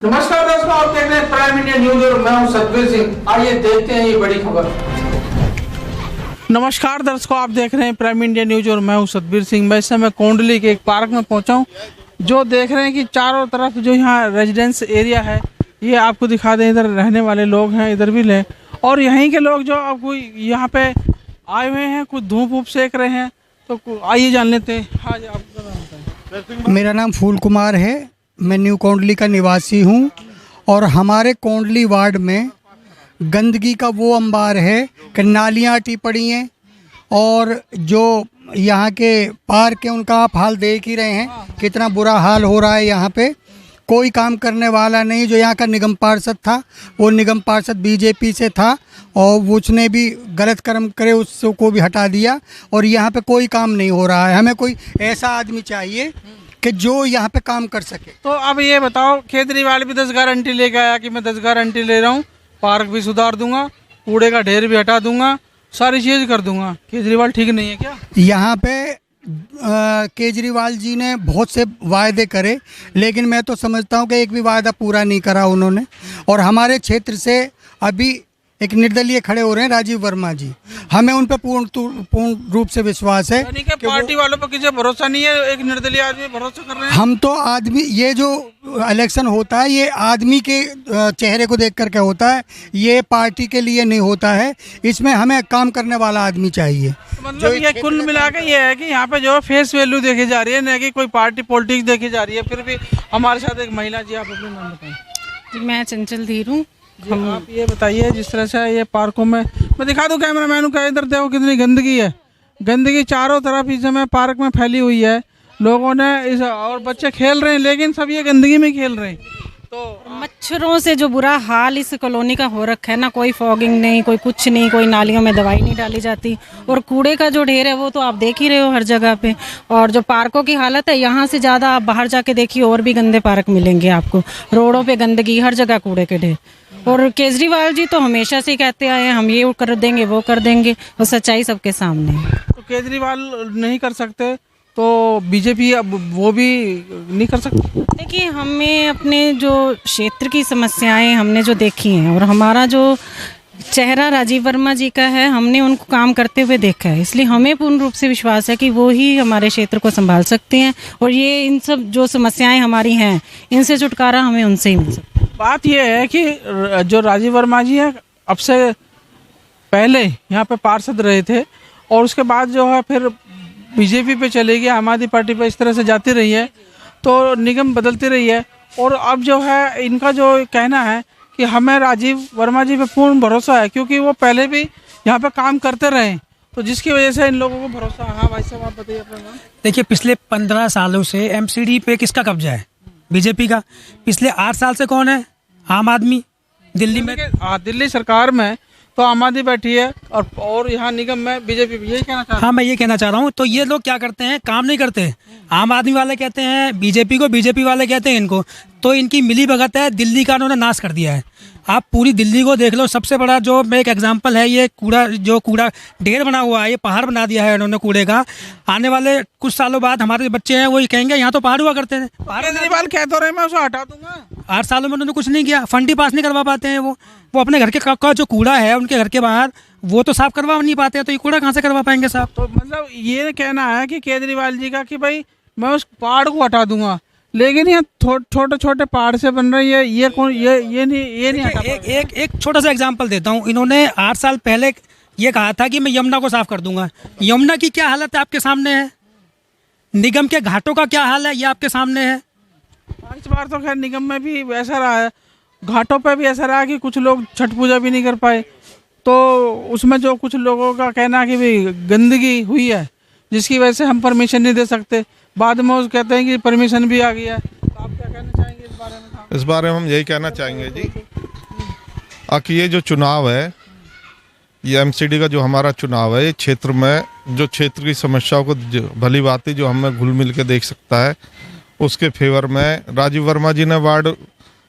नमस्कार दोस्तों, आप देख रहे हैं प्राइम इंडिया न्यूज और मैं हूं सतबीर सिंह। आइए देखते हैं ये बड़ी खबर। नमस्कार दर्शकों, आप देख रहे हैं प्राइम इंडिया न्यूज और मैं हूं सतबीर सिंह। मैं इस समय कोंडली के एक पार्क में पहुंचा हूं। जो देख रहे हैं कि चारों तरफ जो यहाँ रेजिडेंस एरिया है, ये आपको दिखा दें। इधर रहने वाले लोग हैं, इधर भी ले, और यहीं के लोग जो आपको यहाँ पे आए हुए हैं, कुछ धूप वूप सेक रहे हैं। तो आइए जान लेते हैं। हाँ जी, आपका नाम बताएं। मेरा नाम फूल कुमार है। मैं न्यू कोंडली का निवासी हूँ और हमारे कोंडली वार्ड में गंदगी का वो अंबार है कि नालियाँ अटी पड़ी हैं और जो यहाँ के पार्क हैं उनका आप हाल देख ही रहे हैं, कितना बुरा हाल हो रहा है। यहाँ पे कोई काम करने वाला नहीं। जो यहाँ का निगम पार्षद था, वो निगम पार्षद बीजेपी से था और उसने भी गलत कर्म करे, उसको भी हटा दिया और यहाँ पे कोई काम नहीं हो रहा है। हमें कोई ऐसा आदमी चाहिए कि जो यहाँ पे काम कर सके। तो अब ये बताओ, केजरीवाल भी 10 गारंटी लेके आया कि मैं 10 गारंटी ले रहा हूँ, पार्क भी सुधार दूंगा, कूड़े का ढेर भी हटा दूंगा, सारी चीज़ कर दूंगा। केजरीवाल ठीक नहीं है क्या? यहाँ पे केजरीवाल जी ने बहुत से वायदे करे, लेकिन मैं तो समझता हूँ कि एक भी वायदा पूरा नहीं करा उन्होंने। और हमारे क्षेत्र से अभी एक निर्दलीय खड़े हो रहे हैं राजीव वर्मा जी। हमें उन पर पूर्ण रूप से विश्वास है। यानी कि पार्टी वालों पर किसी भरोसा नहीं है, एक निर्दलीय आदमी भरोसा कर रहे हैं। हम तो आदमी, ये जो इलेक्शन होता है ये आदमी के चेहरे को देख करके होता है, ये पार्टी के लिए नहीं होता है। इसमें हमें काम करने वाला आदमी चाहिए। मतलब ये कुल मिला के ये है कि यहाँ पे जो फेस वैल्यू देखी जा रही है, न कि कोई पार्टी पॉलिटिक्स देखी जा रही है। फिर भी हमारे साथ एक महिला जी, आप अपना नाम बताएं। जी, मैं चंचल धीर हूँ। आप ये बताइए, जिस तरह से ये पार्कों में, मैं दिखा दूं कैमरा मैन को, इधर देखो कितनी गंदगी है। गंदगी चारों तरफ इस समय पार्क में फैली हुई है। लोगों ने इस, और बच्चे खेल रहे हैं, लेकिन सब ये गंदगी में खेल रहे हैं। तो मच्छरों से जो बुरा हाल इस कॉलोनी का हो रखा है ना, कोई फॉगिंग नहीं, कोई कुछ नहीं, कोई नालियों में दवाई नहीं डाली जाती। और कूड़े का जो ढेर है वो तो आप देख ही रहे हो हर जगह पे। और जो पार्कों की हालत है, यहाँ से ज़्यादा आप बाहर जाके देखिए, और भी गंदे पार्क मिलेंगे आपको। रोडों पे गंदगी, हर जगह कूड़े के ढेर। और केजरीवाल जी तो हमेशा से कहते आए हैं हम ये कर देंगे, वो कर देंगे, और सच्चाई सबके सामने है। तो केजरीवाल नहीं कर सकते तो बीजेपी अब वो भी नहीं कर सकती? देखिए, हमें अपने जो क्षेत्र की समस्याएं हमने जो देखी हैं, और हमारा जो चेहरा राजीव वर्मा जी का है, हमने उनको काम करते हुए देखा है, इसलिए हमें पूर्ण रूप से विश्वास है कि वो ही हमारे क्षेत्र को संभाल सकते हैं। और ये इन सब जो समस्याएं हमारी हैं, इनसे छुटकारा हमें उनसे ही मिल सकता है। बात यह है कि जो राजीव वर्मा जी है, अब से पहले यहाँ पे पार्षद रहे थे और उसके बाद जो है फिर बीजेपी पे चले गए, आम आदमी पार्टी पे इस तरह से जाती रही है, तो निगम बदलती रही है। और अब जो है इनका जो कहना है कि हमें राजीव वर्मा जी पे पूर्ण भरोसा है, क्योंकि वो पहले भी यहाँ पे काम करते रहे, तो जिसकी वजह से इन लोगों को भरोसा है। हाँ भाई साहब, आप बताइए अपना नाम। देखिए, पिछले 15 सालों से एमसीडी पे किसका कब्जा है? बीजेपी का। पिछले 8 साल से कौन है? आम आदमी। दिल्ली में, दिल्ली सरकार में तो आम आदमी बैठी है और यहाँ निगम में बीजेपी। यही कहना चाह रहा हूँ। हाँ, मैं ये कहना चाह रहा हूँ। तो ये लोग क्या करते हैं? काम नहीं करते। आम आदमी वाले कहते हैं बीजेपी को, बीजेपी वाले कहते हैं इनको। तो इनकी मिली भगत है, दिल्ली का उन्होंने नाश कर दिया है। आप पूरी दिल्ली को देख लो। सबसे बड़ा जो मैं एक एग्जांपल है, ये कूड़ा ढेर बना हुआ है, ये पहाड़ बना दिया है इन्होंने कूड़े का। आने वाले कुछ सालों बाद हमारे बच्चे हैं, वो ये कहेंगे यहाँ तो पहाड़ हुआ करते थे। केजरीवाल कह तो रहे मैं उसे हटा दूंगा। 8 सालों में उन्होंने कुछ नहीं किया। फंड ही पास नहीं करवा पाते हैं वो अपने घर के का जो कूड़ा है उनके घर के बाहर, वो तो साफ करवा नहीं पाते हैं। तो ये कूड़ा कहाँ से करवा पाएंगे साफ? तो मतलब ये कहना है कि केजरीवाल जी का कि भाई मैं उस पहाड़ को हटा दूंगा, लेकिन ये छोटे छोटे पहाड़ से बन रही है, ये कौन, ये नहीं हटा पाएगा। एक छोटा सा एग्जांपल देता हूँ। इन्होंने 8 साल पहले ये कहा था कि मैं यमुना को साफ कर दूंगा। यमुना की क्या हालत है आपके सामने है। निगम के घाटों का क्या हाल है, ये आपके सामने है। इस बार तो खैर निगम में भी ऐसा रहा है, घाटों पे भी ऐसा रहा कि कुछ लोग छठ पूजा भी नहीं कर पाए। तो उसमें जो कुछ लोगों का कहना है कि भाई गंदगी हुई है, जिसकी वजह से हम परमिशन नहीं दे सकते। बाद में वो कहते हैं कि परमिशन भी आ गया है। तो आप क्या कहना चाहेंगे इस बारे में? इस बारे में हम यही कहना चाहेंगे जी, कि ये जो चुनाव है, ये एमसीडी का जो हमारा चुनाव है, ये क्षेत्र में जो क्षेत्र की समस्याओं को भली भांति जो हमें घुल मिल के देख सकता है, उसके फेवर में राजीव वर्मा जी ने वार्ड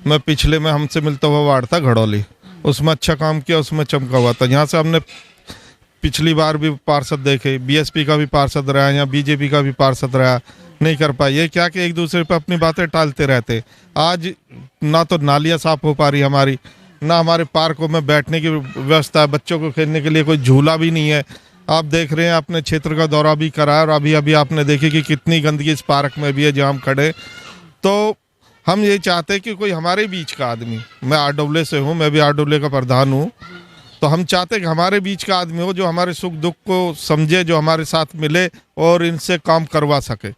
में पिछले में हमसे मिलता हुआ वार्ड था घड़ौली, उसमें अच्छा काम किया, उसमें चमका हुआ था। यहाँ से हमने पिछली बार भी पार्षद देखे, बीएसपी का भी पार्षद रहा या बीजेपी का भी पार्षद रहा, नहीं कर पाई। ये क्या कि एक दूसरे पे अपनी बातें टालते रहते। आज ना तो नालियाँ साफ हो पा रही हमारी, ना हमारे पार्कों में बैठने की व्यवस्था है, बच्चों को खेलने के लिए कोई झूला भी नहीं है। आप देख रहे हैं, अपने क्षेत्र का दौरा भी करा है और अभी अभी आपने देखी कि कितनी गंदगी इस पार्क में भी है जहाँ हम खड़े। तो हम ये चाहते हैं कि कोई हमारे बीच का आदमी, मैं RWA से हूँ, मैं भी RWA का प्रधान हूँ, तो हम चाहते हैं कि हमारे बीच का आदमी हो जो हमारे सुख दुख को समझे, जो हमारे साथ मिले और इनसे काम करवा सके।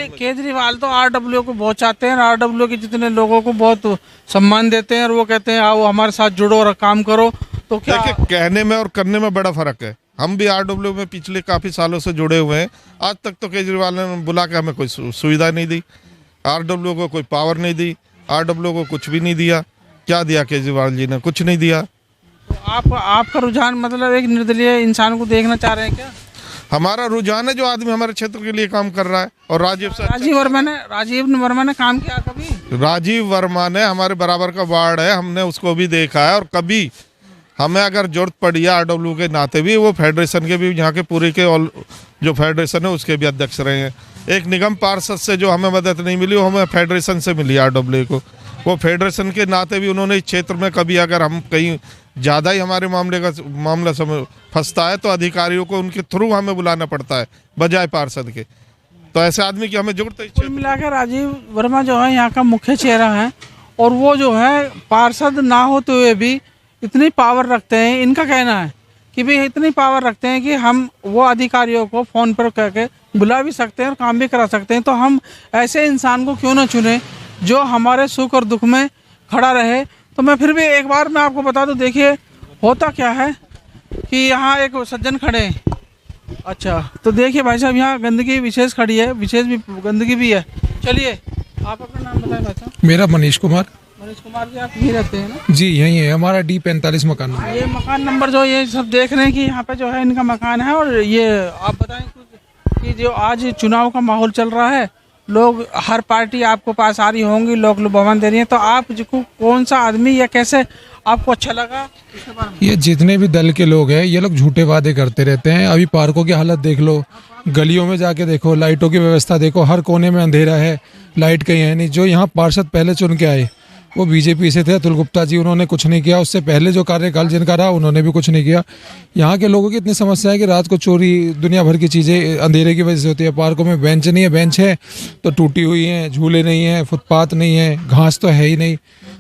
केजरीवाल तो RWA को बहुत चाहते हैं, RWA के जितने लोगों को बहुत सम्मान देते हैं और वो कहते हैं आओ हमारे साथ जुड़ो और काम करो। तो क्या देखिए, कहने में और करने में बड़ा फर्क है। हम भी RWA में पिछले काफ़ी सालों से जुड़े हुए हैं। आज तक तो केजरीवाल ने बुला के हमें कोई सुविधा नहीं दी, RWA को कोई पावर नहीं दी, RWA को कुछ भी नहीं दिया। क्या दिया केजरीवाल जी ने? कुछ नहीं दिया। तो आपका रुझान मतलब एक निर्दलीय इंसान को देखना चाह रहे हैं क्या? हमारा रुझान है जो आदमी हमारे क्षेत्र के लिए काम कर रहा है। और राजीव वर्मा ने काम किया कभी? राजीव वर्मा ने हमारे बराबर का वार्ड है, हमने उसको भी देखा है। और कभी हमें अगर जरूरत पड़ी है RWA के नाते भी, वो फेडरेशन के भी, यहाँ के पूरे के जो फेडरेशन है उसके भी अध्यक्ष रहे हैं। एक निगम पार्षद से जो हमें मदद नहीं मिली वो हमें फेडरेशन से मिली RWA को। वो फेडरेशन के नाते भी उन्होंने इस क्षेत्र में कभी अगर हम कहीं ज़्यादा ही हमारे मामला फंसता है तो अधिकारियों को उनके थ्रू हमें बुलाना पड़ता है बजाय पार्षद के। तो ऐसे आदमी की हमें जरूरत है। कुल मिलाकर राजीव वर्मा जो है यहाँ का मुख्य चेहरा है और वो जो है पार्षद ना होते हुए भी इतनी पावर रखते हैं। इनका कहना है कि भाई इतनी पावर रखते हैं कि हम वो अधिकारियों को फ़ोन पर करके बुला भी सकते हैं और काम भी करा सकते हैं। तो हम ऐसे इंसान को क्यों ना चुने जो हमारे सुख और दुख में खड़ा रहे। तो मैं फिर भी एक बार मैं आपको बता दूं, देखिए होता क्या है कि यहाँ एक सज्जन खड़े हैं। अच्छा, तो देखिए भाई साहब, यहाँ गंदगी विशेष खड़ी है, विशेष भी गंदगी भी है। चलिए आप अपना नाम बताएं भाई साहब। मेरा मनीष कुमार। मनीष कुमार जी, आप यहीं रहते हैं ना? जी यही है, हमारा D45 मकान नंबर। ये मकान नंबर जो ये सब देख रहे हैं कि यहाँ पे जो है इनका मकान है। और ये आप बताएं कुछ कि जो आज चुनाव का माहौल चल रहा है, लोग हर पार्टी आपको पास आ रही होंगी, लोग लुभावन दे रही है, तो आप जो कौन सा आदमी या कैसे आपको अच्छा लगा इसके बारे में? ये जितने भी दल के लोग हैं ये लोग झूठे वादे करते रहते हैं। अभी पार्कों की हालत देख लो, गलियों में जाके देखो, लाइटों की व्यवस्था देखो, हर कोने में अंधेरा है, लाइट कहीं है नहीं। जो यहाँ पार्षद पहले चुन के आए वो बीजेपी से थे, अतुल गुप्ता जी, उन्होंने कुछ नहीं किया। उससे पहले जो कार्यकाल जिनका रहा उन्होंने भी कुछ नहीं किया। यहाँ के लोगों की इतनी समस्या है कि रात को चोरी, दुनिया भर की चीज़ें अंधेरे की वजह से होती है। पार्कों में बेंच नहीं है, बेंच है तो टूटी हुई हैं, झूले नहीं हैं, फुटपाथ नहीं है, घास तो है ही नहीं।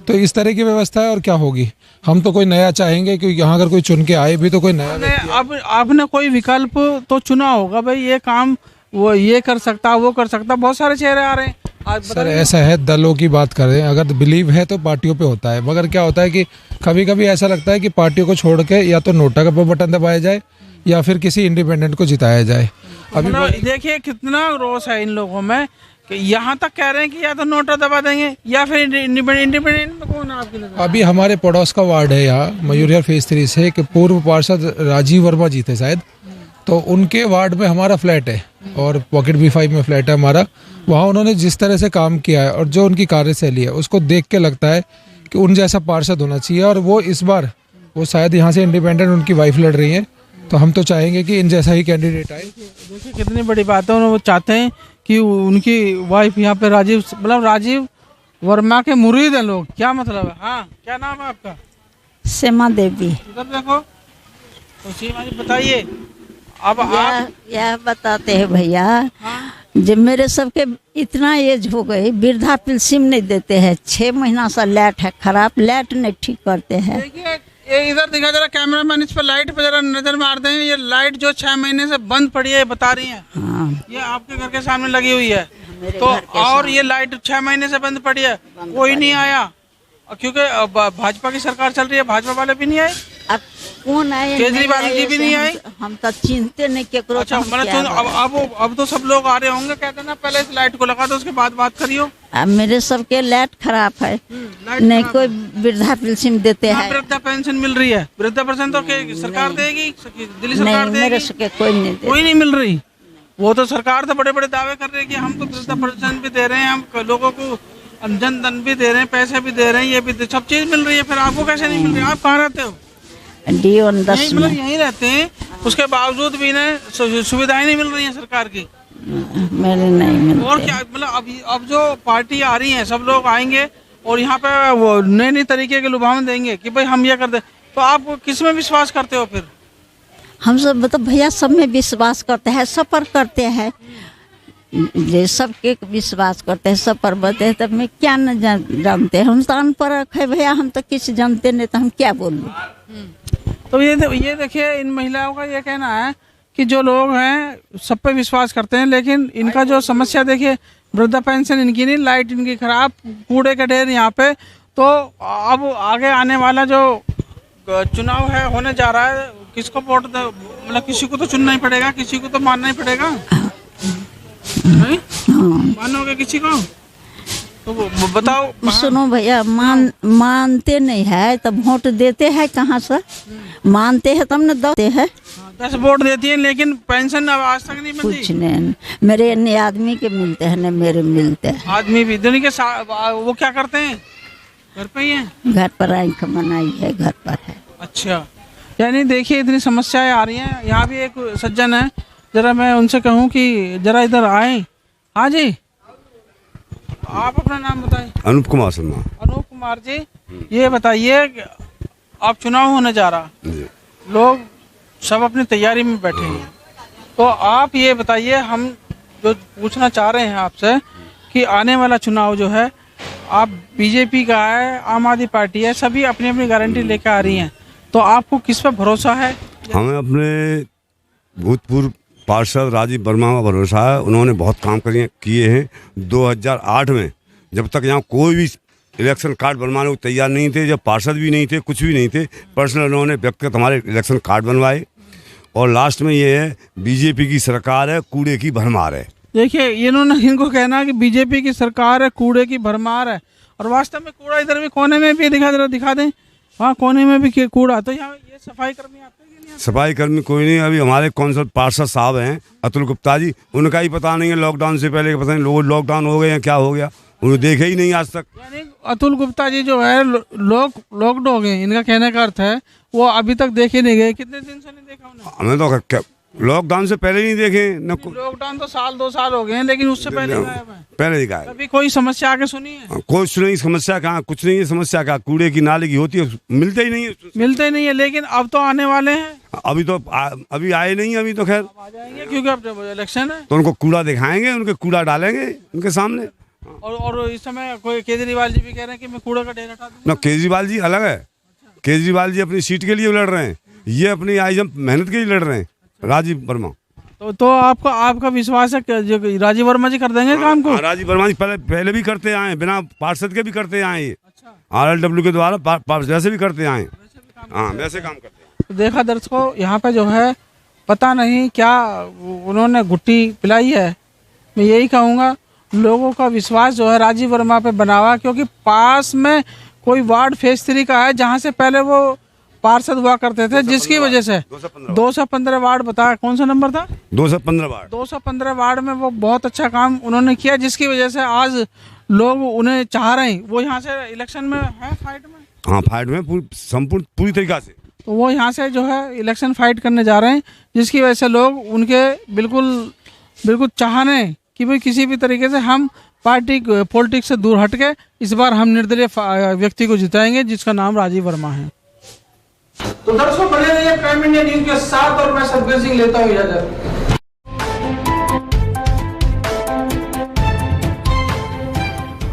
तो इस तरह की व्यवस्था है और क्या होगी। हम तो कोई नया चाहेंगे कि यहाँ अगर कोई चुन के आए भी तो कोई नया। अब आपने कोई विकल्प तो चुना होगा, भाई ये काम वो ये कर सकता, वो कर सकता, बहुत सारे चेहरे आ रहे हैं। सर ऐसा है, दलों की बात करें अगर बिलीव है तो पार्टियों पे होता है, मगर क्या होता है कि कभी कभी ऐसा लगता है कि पार्टियों को छोड़ के या तो नोटा का बटन दबाया जाए या फिर किसी इंडिपेंडेंट को जिताया जाए। अभी देखिए कितना रोष है इन लोगों में कि यहाँ तक कह रहे हैं कि या तो नोटा दबा देंगे या फिर इंडिपेंडेंट में कौन है आपकी नजर? अभी हमारे पड़ोस का वार्ड है यहाँ मयूरिया फेज 3 से, कि पूर्व पार्षद राजीव वर्मा जी थे शायद, तो उनके वार्ड में हमारा फ्लैट है और पॉकेट B5 में फ्लैट है हमारा। वहाँ उन्होंने जिस तरह से काम किया है और जो उनकी कार्यशैली है उसको देख के लगता है कि उन जैसा पार्षद होना चाहिए। और वो इस बार वो शायद यहाँ से इंडिपेंडेंट उनकी वाइफ लड़ रही हैं, तो हम तो चाहेंगे कि इन जैसा ही कैंडिडेट आए। देखिए कितनी बड़ी बात है, वो चाहते हैं कि उनकी वाइफ यहाँ पे राजीव वर्मा के मुरीद हैं लोग। क्या मतलब है? हाँ, क्या नाम है आपका? सीमा देवी। इधर देखो तो सीमा जी बताइए। अब यह बताते हैं भैया, जब मेरे सबके इतना एज हो गई, वृद्धा पेंशन नहीं देते हैं। 6 महीना से लाइट है खराब, लाइट नहीं ठीक करते हैं। देखिए ये इधर दिखा जरा, कैमरामैन इस पर लाइट पे जरा नजर मार दें। ये लाइट जो 6 महीने से बंद पड़ी है बता रही है। हाँ। ये आपके घर के सामने लगी हुई है तो, और ये लाइट 6 महीने से बंद पड़ी है, कोई नहीं आया क्योंकि भाजपा की सरकार चल रही है, भाजपा वाले भी नहीं आए। अब कौन आए? केजरीवाल जी भी नहीं आए। हम तो चिंते नहीं केकरो। अच्छा, अब तो सब लोग आ रहे होंगे। कहते ना पहले इस लाइट को लगा दो उसके बाद बात करियो। अब मेरे सबके लाइट खराब है, नहीं कोई वृद्धा पेंशन देते हैं। वृद्धा पेंशन मिल रही है? वृद्धा पेंशन तो सरकार देगी, दिल्ली सरकार देगी? मेरे सबके कोई नहीं मिल रही। वो तो सरकार तो बड़े बड़े दावे कर रही है कि हम तो वृद्धा पेंशन भी दे रहे हैं, हम लोगों को जन धन भी दे रहे हैं, पैसे भी दे रहे हैं, ये भी सब चीज मिल रही है। फिर आपको कैसे नहीं मिल रही? आप कहाँ रहते हो? D10 मतलब यहीं रहते हैं, उसके बावजूद भी इन्हें सुविधाएं नहीं मिल रही है सरकार की। मेरे नहीं मिलते। और क्या मतलब अब जो पार्टी आ रही है सब लोग आएंगे और यहाँ पे वो नए नए तरीके के लुभावन देंगे कि भाई हम ये कर दे, तो आप किस में विश्वास करते हो फिर? हम सब मतलब भैया सब में विश्वास करते हैं, सब पर करते हैं, जे सबके विश्वास करते हैं, सब पर बताते हैं। तब में क्या न जानते हैं, हम तो अनपढ़ है भैया, हम तो किसी जानते नहीं, तो हम क्या बोलूँ। तो ये देखिए इन महिलाओं का ये कहना है कि जो लोग हैं सब पे विश्वास करते हैं, लेकिन इनका जो समस्या देखिए, वृद्धा पेंशन इनकी नहीं, लाइट इनकी खराब, कूड़े का ढेर यहाँ पे। तो अब आगे आने वाला जो चुनाव है होने जा रहा है, किसको वोट मतलब किसी को तो चुनना ही पड़ेगा, किसी को तो मानना ही पड़ेगा, नहीं? मानोगे किसी को? तो वो बताओ। सुनो भैया, मानते नहीं है तब वोट देते हैं कहाँ से? मानते हैं तब न देते हैं। 10 वोट देती है लेकिन पेंशन अब आज तक नहीं मिलती। कुछ नहीं, मेरे अन्य आदमी के मिलते हैं, न मेरे मिलते हैं। आदमी भी दिन के वो क्या करते हैं? घर पे ही है? घर पर आंख मनाई है, घर पर है। अच्छा, यानी देखिए इतनी समस्याएं आ रही हैं। यहाँ भी एक सज्जन है, जरा मैं उनसे कहूँ कि जरा इधर आए। हाँ जी, आप अपना नाम बताएं। अनूप कुमार शर्मा। अनूप कुमार जी, ये बताइए कि आप चुनाव होने जा रहा, लोग सब अपनी तैयारी में बैठे हैं, तो आप ये बताइए, हम जो पूछना चाह रहे हैं आपसे कि आने वाला चुनाव जो है, आप बीजेपी का है, आम आदमी पार्टी है, सभी अपनी अपनी गारंटी लेकर आ रही हैं, तो आपको किस पर भरोसा है? हमें अपने भूतपूर्व पार्षद राजीव वर्मा का भरोसा है। उन्होंने बहुत काम किए हैं। 2008 में जब तक यहाँ कोई भी इलेक्शन कार्ड बनवाने को तैयार नहीं थे, जब पार्षद भी नहीं थे, कुछ भी नहीं थे, पर्सनल उन्होंने व्यक्तिगत हमारे इलेक्शन कार्ड बनवाए। और लास्ट में ये है, बीजेपी की सरकार है, कूड़े की भरमार है। देखिए इनको कहना है कि बीजेपी की सरकार है, कूड़े की भरमार है, और वास्तव में कूड़ा इधर भी कोने में भी दिखा दें, हाँ कोने में भी कूड़ा। तो यहाँ ये सफाई कर्मी आपके सफाई कर्मी कोई नहीं। अभी हमारे कौंसिल पार्षद साहब हैं अतुल गुप्ता जी, उनका ही पता नहीं है, लॉकडाउन से पहले पता नहीं लोग लॉकडाउन हो गए हैं, क्या हो गया, उन्हें देखे ही नहीं आज तक। यानी अतुल गुप्ता जी जो है लॉकड हो गए, इनका कहने का अर्थ है वो अभी तक देखे नहीं गए। कितने दिन से नहीं देखा उन्हें? हमें तो लॉकडाउन से पहले नहीं देखे न। लॉकडाउन तो 2 साल हो गए हैं, लेकिन उससे पहले पहले दिखा है। कभी कोई समस्या आके सुनी है? कोई सुनी समस्या कहाँ, कुछ नहीं है समस्या का। कूड़े की नाले की होती है, मिलते ही नहीं है। लेकिन अब तो आने वाले हैं। अभी आए नहीं, अभी तो खैर आ जाएंगे क्योंकि अब इलेक्शन है, तो उनको कूड़ा दिखाएंगे, उनके कूड़ा डालेंगे उनके सामने। और इस समय कोई केजरीवाल जी भी कह रहे हैं कि मैं कूड़ा का ढेर हटा दूंगा। ना, केजरीवाल जी अलग है। केजरीवाल जी अपनी सीट के लिए लड़ रहे हैं, ये अपनी मेहनत के लिए लड़ रहे हैं, राजीव वर्मा। तो आपका विश्वास है कि जो राजीव वर्मा जी कर देंगे काम को? राजीव वर्मा जी पहले भी करते आए, बिना पार्षद के भी करते आए, ये RLW के द्वारा वैसे भी करते आए। हाँ, वैसे काम करते हैं। तो देखा दर्शकों, यहाँ पे जो है पता नहीं क्या उन्होंने गुट्टी पिलाई है। मैं यही कहूँगा, लोगों का विश्वास जो है राजीव वर्मा पे बना हुआ, क्योंकि पास में कोई वार्ड फेज 3 का है जहाँ से पहले वो पार्षद हुआ करते थे, जिसकी वजह से 215 वार्ड बताया, कौन सा नंबर था? 215 वार्ड में वो बहुत अच्छा काम उन्होंने किया, जिसकी वजह से आज लोग उन्हें चाह रहे हैं। वो यहाँ से इलेक्शन में है, फाइट में। हाँ, फाइट में संपूर्ण पूरी तरीका से। तो वो यहाँ से जो है इलेक्शन फाइट करने जा रहे हैं, जिसकी वजह से लोग उनके बिल्कुल चाह रहे हैं कि भाई किसी भी तरीके से हम पार्टी पॉलिटिक्स से दूर हटके इस बार हम निर्दलीय व्यक्ति को जिताएंगे, जिसका नाम राजीव वर्मा है। तो दर्शकों बने रहिए प्राइम इंडिया न्यूज के साथ, और मैं सतबीर सिंह लेता हूँ इजाजत।